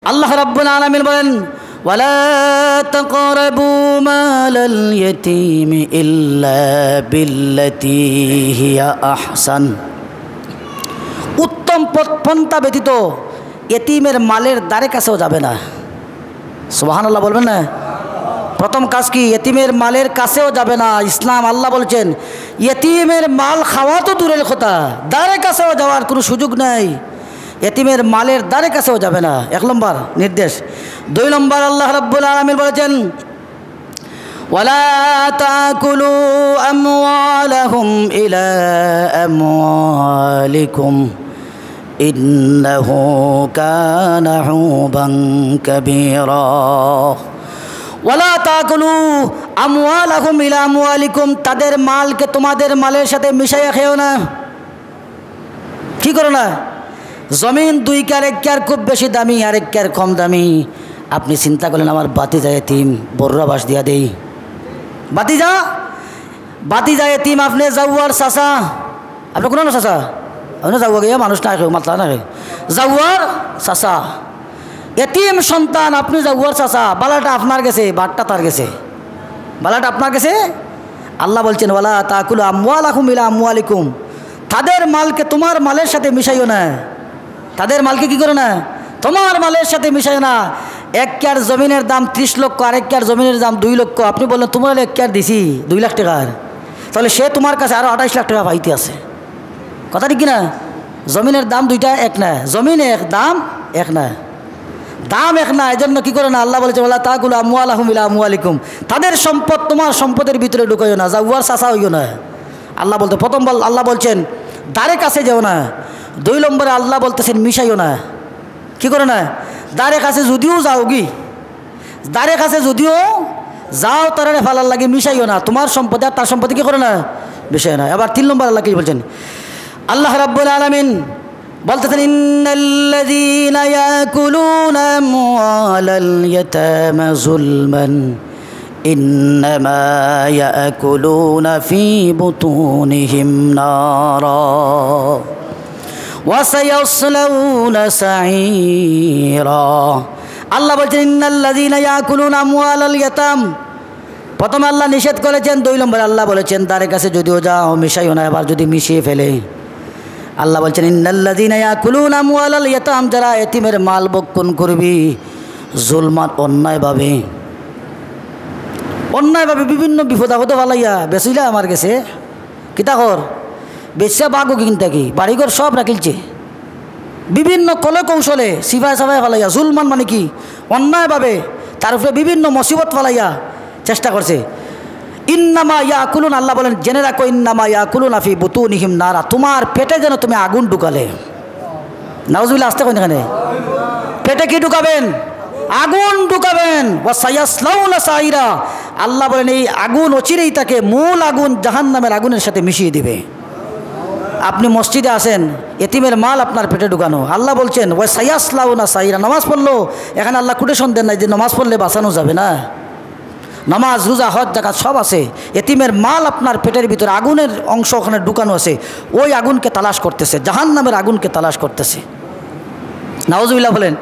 আল্লাহ রাব্বুল আলামিন বলেন ওয়ালা তাকরাবু মালাল ইয়াতীম ইল্লা বিল্লাতী হিয়া আহসান। উত্তম পন্থা ব্যতীত এতিমের মালের দ্বারে কাছেও যাবে না। সুবহানাল্লাহ বলবেন না? প্রথম কাজ কি? এতিমের মালের কাছেও যাবে না। ইসলাম আল্লাহ বলছেন এতিমের মাল খাওয়া তো দূরের কথা, দ্বারে কাছেও যাওয়ার কোনো সুযোগ নেই। এতিমের মালের দ্বারে কাছেও যাবে না, 1 নম্বর নির্দেশ। 2 নম্বর আল্লাহ রাব্বুল আলামিন বলেছেন ওয়ালা তাকুলু আমওয়ালাহুম ইলা আমওয়ালিকুম ইন্নাহু কানা হুবান কাবীরা। ওয়ালা তাকুলু আমওয়ালাহুম ইলা আমওয়ালিকুম, তাদের মালকে তোমাদের মালের সাথে মিশাইয়া খেও না। কি করো না? জমিন 2 কার, 1 কার খুব বেশি দামি আর 1 কার কম দামি। আপনি চিন্তা করলেন আমার বাতিজা এতিম, বড়রা বাস দিয়া দেই। বাতিজা এতিম, আপনি জাউয়ার চাচা, আপনি কোনো না চাচা, আপনি যাওয়া গিয়ে মানুষ না খেয়ে মাতলা না খেয়ে জাউয়ার চাচা, এতিম সন্তান, আপনি জাউয়ার চাচা। বালাটা আপনার গেছে, বাটটা তার গেছে, বালাটা আপনার গেছে। আল্লাহ বলছেন ওয়ালা তাকুলু আমওয়ালাকুম ইলা আমওয়ালিকুম, তাদের মালকে তোমার মালের সাথে মিশাইও না। তাদের মালকে কি করো না? তোমার মালের সাথে মিশাইও না। 1 কার জমিনের দাম 30 লক্ষ, আর 1 কার জমিনের দাম 2 লক্ষ। আপনি বললেন তোমার 1 কার দিছি 2 লাখ টাকার, তাহলে সে তোমার কাছে আরও 28 লাখ টাকা পাইতে আছে। কথা ঠিক কিনা? জমিনের দাম 2টা এক না, জমিন এক, দাম এক না, দাম এক না। এই জন্য কী করে না? আল্লাহ বলেছে ওয়ালা তাকুলু আমওয়ালাহুম ইলা আমওয়ালিকুম, তাদের সম্পদ তোমার সম্পদের ভিতরে ঢুকাইও না, জাউয়ার চাচা হইও না। আল্লাহ বলতে প্রথম আল্লাহ বলছেন দ্বারে কাছে যাও না। 2 নম্বরে আল্লাহ বলতেছেন মিশাইও না। কি করে না? দ্বারে কাছে যদিও যাও কি, দ্বারে কাছে যদিও যাও, তারা ফালার লাগে মিশাইও না। তোমার সম্পদে আর তার সম্পদে কি করে না? মিশাইও না। এবার 3 নম্বর আল্লাহ কি বলছেন? আল্লাহ রাব্বুল আলামিন বলতেছেন ইন্নাল্লাযীনা ইয়াকুলুনা আমওয়ালাল ইয়াতামা যুলমান ইন্নামা ইয়াকুলুনা ফি বুতুনিহিম নারা ওয়া সায়াসলাউনা সাঈরা। আল্লাহ বলছেন ইন্নাল্লাযীনা ইয়াকুলুনা আমওয়ালাল ইয়াতাম। প্রথমে আল্লাহ নিষেধ করেছেন, 2 নম্বরে আল্লাহ বলেছেন তার কাছে যদিও যাও মিশাইও না। এবার যদি মিশিয়ে ফেলে আল্লাহ বলছেন ইন্নাল্লাযীনা ইয়াকুলুনা আমওয়ালাল ইয়াতাম, যারা এতিমের মাল ভক্ষণ করবি জুলমান, অন্যায়ভাবে বিভিন্ন বিপদ আপদে ফালাইয়া বেচিলা আমার গেছে কিতা কর বেচা বাগো কিনতে কি বাড়িঘর সব রাখিলছে, বিভিন্ন কলে কৌশলে সিফাই সাফাই ফালাইয়া জুলমান মানে কি অন্যায়ভাবে তার উপরে বিভিন্ন মুসিবত ফালাইয়া চেষ্টা করছে। ইন্নামা ইয়াকুলুন, আল্লাহ বলেন জেনে রাখো ইন্নামা ইয়াকুলুনা ফি বুতুনিহিম নারা, তোমার পেটে যেন তুমি আগুন ঢুকালে। নাউজুবিল্লাহ, আসতে কোন এখানে পেটে কি ঢুকাবেন? আগুন ঢুকাবেন। ওয়া সায়াসলাউনা সাঈরা, আল্লাহ বলেন এই আগুন অচিরেই তাকে মূল আগুন জাহান্নামের আগুনের সাথে মিশিয়ে দিবে। আপনি মসজিদে আসেন, এতিমের মাল আপনার পেটে ঢুকানো, আল্লাহ বলছেন ওয়া সায়াসলাউনা সাঈরা। নামাজ পড়লো, এখানে আল্লাহ কোটেশন দেন নাই যে নামাজ পড়লে বাঁচানো যাবে না। নামাজ, রোজা, হজ, যাকাত সব আছে। এতিমের মাল আপনার পেটের ভিতরে আগুনের অংশ ওখানে ঢুকানো আছে, ওই আগুনকে তালাশ করতেছে, জাহান্নামের আগুনকে তালাশ করতেছে। নাউজুবিল্লাহ বলেন।